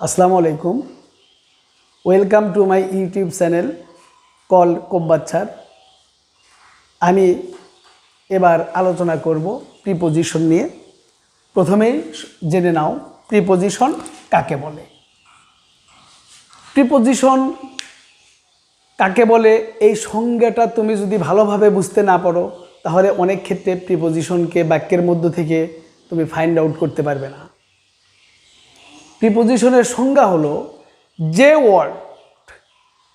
আসসালামু আলাইকুম। Welcome to my YouTube channel কল কোব্বাচ্ছার। আমি এবার আলোচনা করব প্রিপোজিশন নিয়ে। প্রথমেই জেনে নাও প্রিপোজিশন কাকে বলে। প্রিপোজিশন কাকে বলে এই সংজ্ঞাটা তুমি যদি ভালোভাবে বুঝতে না পারো তাহলে অনেক ক্ষেত্রে প্রিপোজিশনকে বাক্যের মধ্য থেকে তুমি ফাইন্ড আউট করতে পারবে না। প্রিপোজিশনের সংজ্ঞা হলো যে ওয়ার্ড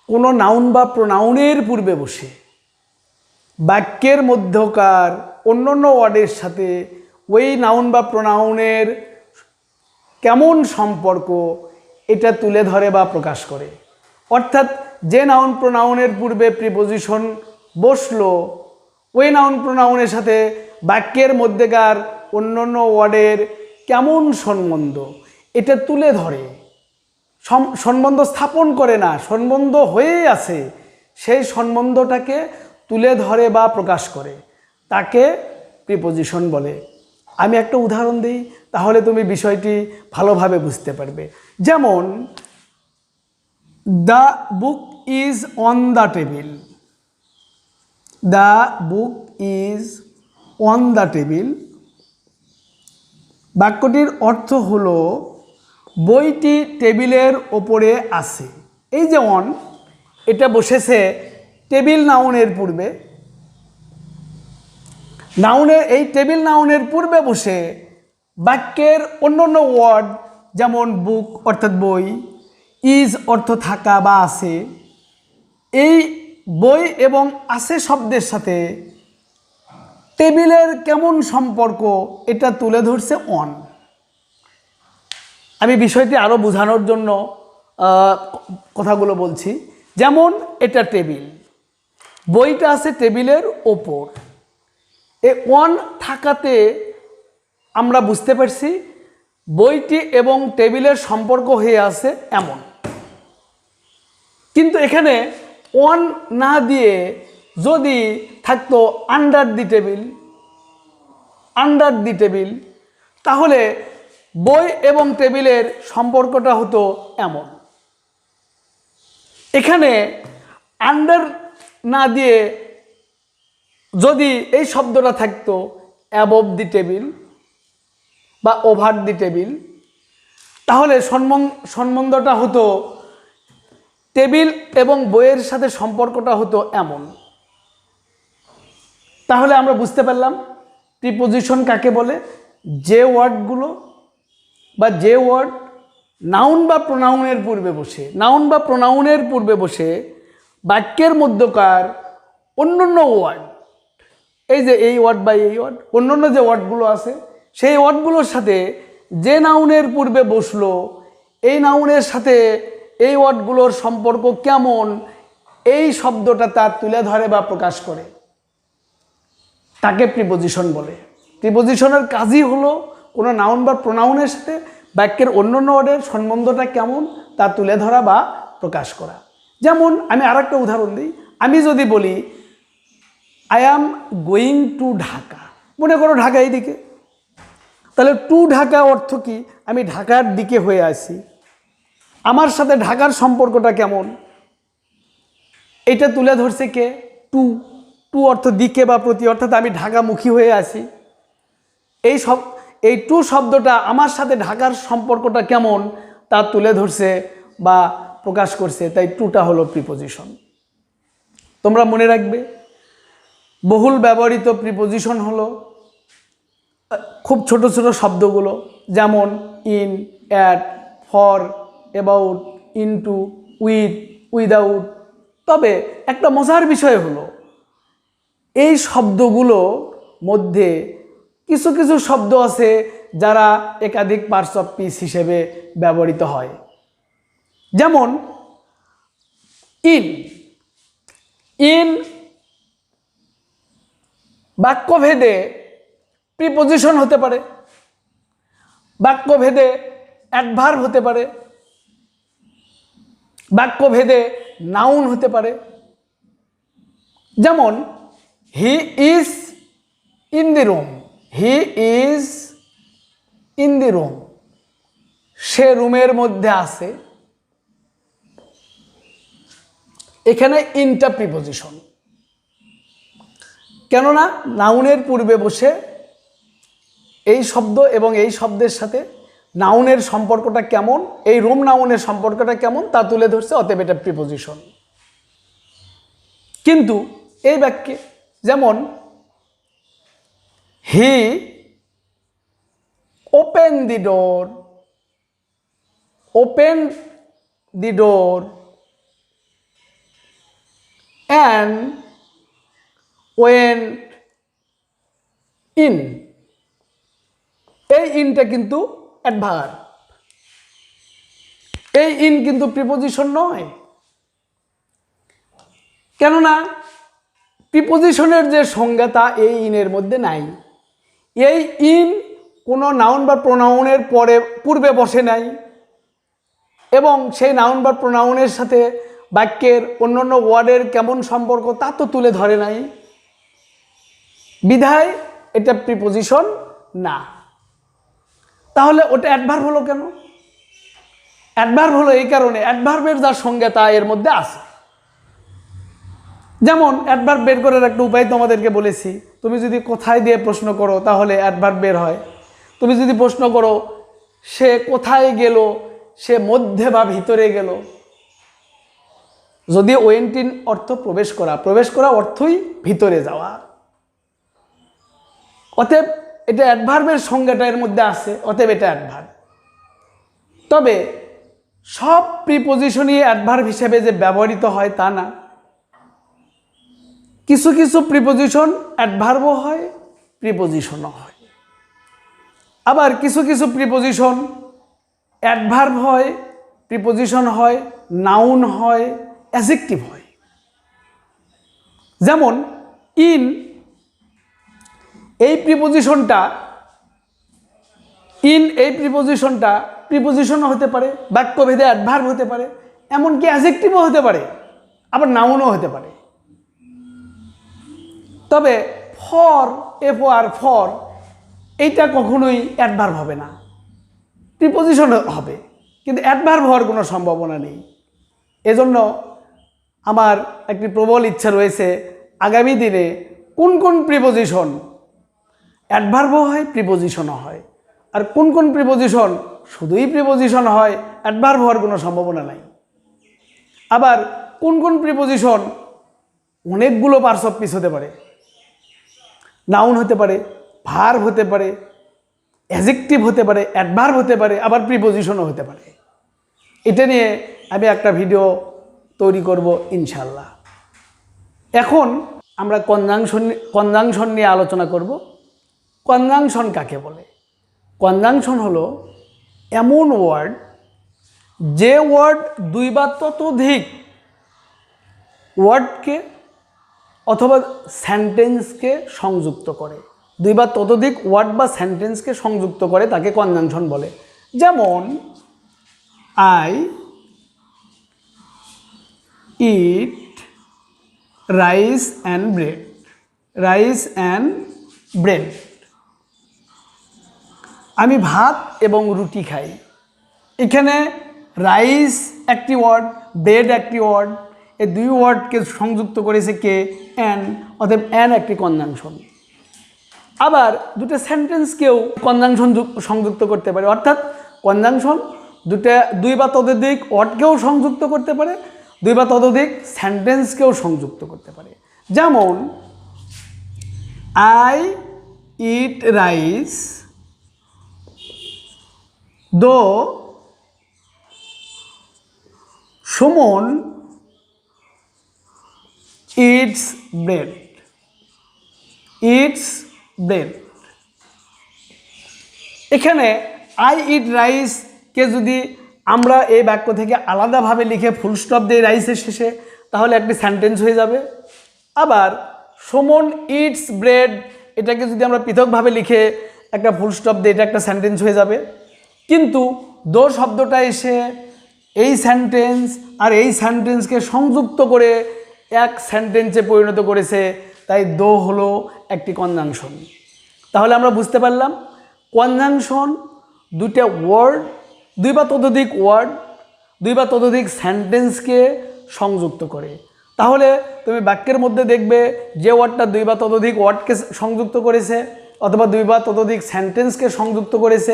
কোনো নাউন বা প্রোনাউনের পূর্বে বসে বাক্যের মধ্যকার অন্যান্য ওয়ার্ডের সাথে ওই নাউন বা প্রোনাউনের কেমন সম্পর্ক এটা তুলে ধরে বা প্রকাশ করে। অর্থাৎ যে নাউন প্রোনাউনের পূর্বে প্রিপোজিশন বসলো ওই নাউন প্রোনাউনের সাথে বাক্যের মধ্যেকার অন্যান্য ওয়ার্ডের কেমন সম্বন্ধ এটা তুলে ধরে। সম্বন্ধ স্থাপন করে না, সম্বন্ধ হয়েই আছে, সেই সম্বন্ধটাকে তুলে ধরে বা প্রকাশ করে, তাকে প্রিপোজিশন বলে। আমি একটা উদাহরণ দিই, তাহলে তুমি বিষয়টি ভালোভাবে বুঝতে পারবে। যেমন the book is on the table. The book is on the table বাক্যটির অর্থ হলো বইটি টেবিলের ওপরে আছে। এই যে অন, এটা বসেছে টেবিল নাউনের পূর্বে। নাউনের এই টেবিল নাউনের পূর্বে বসে বাক্যের অন্যান্য ওয়ার্ড যেমন বুক অর্থাৎ বই, ইজ অর্থ থাকা বা আছে, এই বই এবং আছে শব্দের সাথে টেবিলের কেমন সম্পর্ক এটা তুলে ধরছে অন। আমি বিষয়টি আরও বোঝানোর জন্য কথাগুলো বলছি। যেমন এটা টেবিল, বইটা আছে টেবিলের ওপর, এ অন থাকাতে আমরা বুঝতে পারছি বইটি এবং টেবিলের সম্পর্ক হয়ে আছে এমন। কিন্তু এখানে অন না দিয়ে যদি থাকতো under the table, under the table, তাহলে বই এবং টেবিলের সম্পর্কটা হতো এমন। এখানে আন্ডার না দিয়ে যদি এই শব্দটা থাকতো অ্যাবভ দি টেবিল বা ওভার দি টেবিল, তাহলে সম্বন্ধটা হতো টেবিল এবং বইয়ের সাথে সম্পর্কটা হতো এমন। তাহলে আমরা বুঝতে পারলাম প্রিপোজিশন কাকে বলে। যে ওয়ার্ডগুলো বা যে ওয়ার্ড নাউন বা প্রোনাউনের পূর্বে বসে, নাউন বা প্রোনাউনের পূর্বে বসে বাক্যের মধ্যকার অন্যান্য ওয়ার্ড, এই যে এই ওয়ার্ড বা এই ওয়ার্ড, অন্যান্য যে ওয়ার্ডগুলো আছে সেই ওয়ার্ডগুলোর সাথে যে নাউনের পূর্বে বসলো এই নাউনের সাথে এই ওয়ার্ডগুলোর সম্পর্ক কেমন এই শব্দটা তার তুলে ধরে বা প্রকাশ করে, তাকে প্রিপোজিশন বলে। প্রিপোজিশনের কাজই হলো কোনো নাউন বা প্রোনাউনের সাথে বাক্যের অন্যান্য ওয়ার্ডের সম্বন্ধটা কেমন তা তুলে ধরা বা প্রকাশ করা। যেমন আমি আর একটা উদাহরণ দিই। আমি যদি বলি I am going to Dhaka, মনে করো ঢাকা এইদিকে, তাহলে টু ঢাকা অর্থ কি? আমি ঢাকার দিকে হয়ে আসি। আমার সাথে ঢাকার সম্পর্কটা কেমন এটা তুলে ধরছে কে? টু। টু অর্থ দিকে বা প্রতি, অর্থাৎ আমি ঢাকামুখী হয়ে আসি। এই টু শব্দটা আমার সাথে ঢাকার সম্পর্কটা কেমন তা তুলে ধরছে বা প্রকাশ করছে, তাই টুটা হলো প্রিপোজিশন। তোমরা মনে রাখবে বহুল ব্যবহৃত প্রিপোজিশন হলো খুব ছোট ছোট শব্দগুলো, যেমন in, at, for, about, into, with, without. তবে একটা মজার বিষয় হলো এই শব্দগুলো মধ্যে কিছু কিছু শব্দ আছে যারা একাধিক পার্টস অফ স্পিচ হিসেবে ব্যবহৃত হয়। যেমন ইন, ইন বাক্যভেদে প্রিপোজিশন হতে পারে, বাক্যভেদে অ্যাডভার্ব হতে পারে, বাক্যভেদে নাউন হতে পারে। যেমন he is in the room, he is in the room, সে রুমের মধ্যে আছে, এখানে ইনটা প্রিপোজিশন। কেননা নাউনের পূর্বে বসে এই শব্দ এবং এই শব্দের সাথে নাউনের সম্পর্কটা কেমন, এই রুম নাউনের সম্পর্কটা কেমন তা তুলে ধরছে, অতএব এটা প্রিপোজিশন। কিন্তু এই বাক্যে যেমন হি open the door, open the door and went in, এই ইনটা কিন্তু অ্যাডভার্ব, এই ইন কিন্তু প্রিপোজিশন নয়। কেননা প্রিপোজিশনের যে সংজ্ঞা তা এই ইনের মধ্যে নাই। এই ইন কোনো নাউন বা প্রোনাউনের পূর্বে বসে নাই এবং সেই নাউন বা প্রোনাউনের সাথে বাক্যের অন্যান্য ওয়ার্ডের কেমন সম্পর্ক তা তো তুলে ধরে নাই, বিধায় এটা প্রিপোজিশন না। তাহলে ওটা অ্যাডভার্ব হলো কেন? অ্যাডভার্ব হলো এই কারণে, অ্যাডভার্বের যা সংজ্ঞা তা এর মধ্যে আছে। যেমন অ্যাডভার্ব বের করার একটা উপায় তোমাদেরকে বলেছি, তুমি যদি কোথায় দিয়ে প্রশ্ন করো তাহলে অ্যাডভার্ব বের হয়। তুমি যদি প্রশ্ন করো সে কোথায় গেল, সে মধ্যে বা ভিতরে গেল, যদি ওয়েন্ট ইন অর্থ প্রবেশ করা, প্রবেশ করা অর্থই ভিতরে যাওয়া, অতএব এটা অ্যাডভার্বের সংজ্ঞাটা এর মধ্যে আছে, অতএব এটা অ্যাডভার্ব। তবে সব প্রিপোজিশনই অ্যাডভার্ব হিসেবে যে ব্যবহৃত হয় তা না। কিছু কিছু প্রিপোজিশন অ্যাডভার্বও হয়, প্রিপোজিশনও হয়। আবার কিছু কিছু প্রিপোজিশন অ্যাডভার্ব হয়, প্রিপোজিশন হয়, নাউন হয়, অ্যাডজেক্টিভ হয়। যেমন ইন, এই প্রিপোজিশনটা, ইন এই প্রিপোজিশনটা প্রিপোজিশনও হতে পারে, বাক্যভেদে অ্যাডভার্ব হতে পারে, এমনকি অ্যাডজেক্টিভও হতে পারে, আবার নাউনও হতে পারে। তবে ফর, FOR ফর, এইটা কখনোই অ্যাডভার্ব হবে না, প্রিপোজিশন হবে, কিন্তু অ্যাডভার্ব হওয়ার কোনো সম্ভাবনা নেই। এজন্য আমার একটি প্রবল ইচ্ছা রয়েছে আগামী দিনে কোন কোন প্রিপোজিশন অ্যাডভার্বও হয়, প্রিপোজিশনও হয়, আর কোন কোন প্রিপোজিশন শুধুই প্রিপোজিশন হয়, অ্যাডভার্ব হওয়ার কোনো সম্ভাবনা নাই। আবার কোন কোন প্রিপোজিশন অনেকগুলো পার্টস অফ স্পিচ হতে পারে, নাউন হতে পারে, ভার্ব হতে পারে, অ্যাডজেক্টিভ হতে পারে, অ্যাডভার্ব হতে পারে, আবার প্রিপোজিশনও হতে পারে। এটা নিয়ে আমি একটা ভিডিও তৈরি করব ইনশাল্লাহ। এখন আমরা কনজাংশন নিয়ে আলোচনা করব। কনজাংশন কাকে বলে? কনজাংশন হলো এমন ওয়ার্ড যে ওয়ার্ড দুই বা ততোধিক ওয়ার্ডকে অথবা সেন্টেন্সকে সংযুক্ত করে, দুই বা ততোধিক ওয়ার্ড বা সেন্টেন্সকে সংযুক্ত করে, তাকে কনজাংশন বলে। যেমন I eat rice and bread, rice and bread, আমি ভাত এবং রুটি খাই। এখানে রাইস একটি ওয়ার্ড, ব্রেড একটি ওয়ার্ড, এই দুই ওয়ার্ডকে সংযুক্ত করেছে কে? অ্যান, অতএব অ্যান একটি কনজাংশন। আবার দুটো সেন্টেন্সকেও কনজাংশন সংযুক্ত করতে পারে, অর্থাৎ কনজাংশন দুই বা ততোধিক ওয়ার্ডকেও সংযুক্ত করতে পারে, দুই বা ততোধিক সেন্টেন্সকেও সংযুক্ত করতে পারে। যেমন আই ইট রাইস দো Suman it's bread, it's bread. এখানে আই ইট রাইসকে যদি আমরা এই বাক্য থেকে আলাদাভাবে লিখে ফুল স্টপ দিয়ে রাইসের শেষে, তাহলে একটি সেন্টেন্স হয়ে যাবে। আবার সুমন ইটস ব্রেড, এটাকে যদি আমরা পৃথকভাবে লিখে একটা ফুল স্টপ দিই, এটা একটা সেন্টেন্স হয়ে যাবে। কিন্তু দো শব্দটা এসে এই সেন্টেন্স আর এই সেন্টেন্সকে সংযুক্ত করে এক সেন্টেন্সে পরিণত করেছে, তাই দো হলো একটি কনজাংশন। তাহলে আমরা বুঝতে পারলাম কনজাংশন দুটো ওয়ার্ড দুই বা ততোধিক ওয়ার্ড, দুই বা ততোধিক সেন্টেন্সকে সংযুক্ত করে। তাহলে তুমি বাক্যের মধ্যে দেখবে যে ওয়ার্ডটা দুই বা ততোধিক ওয়ার্ডকে সংযুক্ত করেছে অথবা দুই বা ততোধিক সেন্টেন্সকে সংযুক্ত করেছে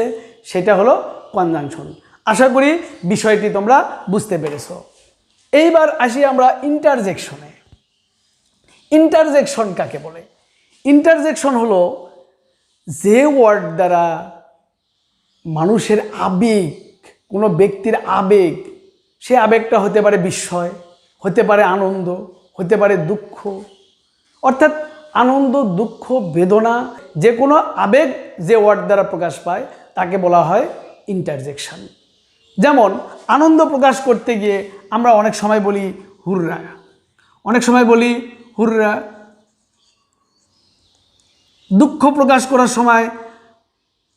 সেটা হলো কনজাংশন। আশা করি বিষয়টি তোমরা বুঝতে পেরেছো। এইবার আসি আমরা ইন্টারজেকশনে। ইন্টারজেকশন কাকে বলে? ইন্টারজেকশন হলো যে ওয়ার্ড দ্বারা মানুষের আবেগ, কোনো ব্যক্তির আবেগ, সে আবেগটা হতে পারে বিস্ময়, হতে পারে আনন্দ, হতে পারে দুঃখ, অর্থাৎ আনন্দ, দুঃখ, বেদনা, যে কোনো আবেগ যে ওয়ার্ড দ্বারা প্রকাশ পায় তাকে বলা হয় ইন্টারজেকশন। যেমন আনন্দ প্রকাশ করতে গিয়ে আমরা অনেক সময় বলি হুররা, অনেক সময় বলি হুররা। দুঃখ প্রকাশ করার সময়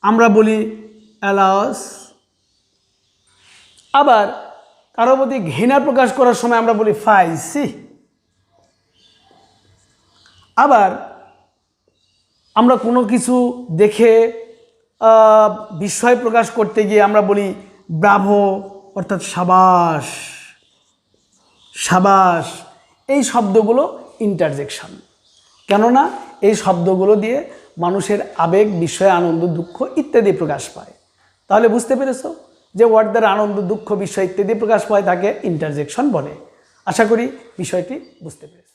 আমরা বলি অ্যালাস। আবার কারো প্রতি ঘৃণা প্রকাশ করার সময় আমরা বলি ফাইসি। আবার আমরা কোনো কিছু দেখে বিস্ময় প্রকাশ করতে গিয়ে আমরা বলি ব্রাভো, অর্থাৎ সাবাস, সাবাস। এই শব্দগুলো ইন্টারজেকশন। কেননা এই শব্দগুলো দিয়ে মানুষের আবেগ, বিস্ময়, আনন্দ, দুঃখ ইত্যাদি প্রকাশ পায়। তাহলে বুঝতে পেরেছো যে ওয়ার্ড দ্বারা আনন্দ, দুঃখ, বিস্ময় ইত্যাদি প্রকাশ পায় তাকে ইন্টারজেকশন বলে। আশা করি বিষয়টি বুঝতে পেরেছো।